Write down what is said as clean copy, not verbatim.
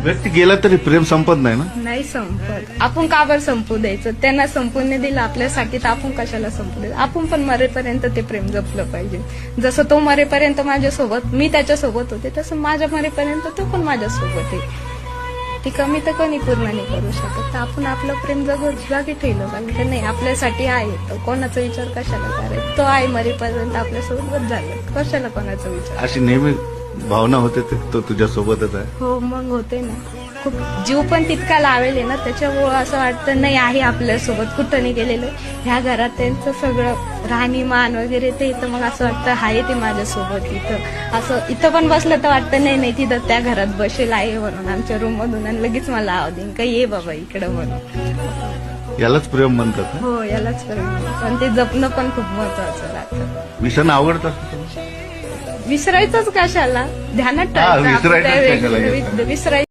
व्यक्ती गेला तरी प्रेम संपत नाही ना. नाही संपत. आपण का बरं संपू द्यायचं? त्यांना संपून नाही दिलं आपल्यासाठी तर आपण कशाला संपू द्यायचं? आपण पण मरेपर्यंत ते प्रेम जपलं पाहिजे. जसं तो मरेपर्यंत माझ्यासोबत, मी त्याच्यासोबत होते, तसं माझ्या मरेपर्यंत तो पण माझ्यासोबत आहे. ती कमी तर कोणी पूर्ण नाही करू शकत. तर आपण आपलं प्रेम जागी ठेवलं पाहिजे. नाही आपल्यासाठी आहे तर कोणाचा विचार कशाला करायचा? तो आहे मरेपर्यंत आपल्यासोबत झालं, कशाला कोणाचा विचार? अशी नेहमी भावना होते तो तुझ्यासोबतच आहे. हो मग होते ना. खूप जीव पण तितका लावेल ना, त्याच्यामुळं असं वाटतं नाही आहे आपल्यासोबत, कुठं नाही गेलेलं. ह्या घरात त्यांचं सगळं राहणीमान वगैरे ते तर मग असं वाटतं हाय ते माझ्यासोबत इथं. असं इथं पण बसलं तर वाटतं नाही नाही तिथं त्या घरात बसेल आहे म्हणून आमच्या रूम मधून, आणि लगेच मला आव देईन का ये बाबा इकडं म्हणून. यालाच प्रेम म्हणतात ना. हो यालाच पण ते जपणं पण खूप महत्वाचं राहतं. विसरणं आवडत असतं. विसरायचंच कशाला? ध्यानात विसरायचंच कशाला ठेवायचं. विसरायचं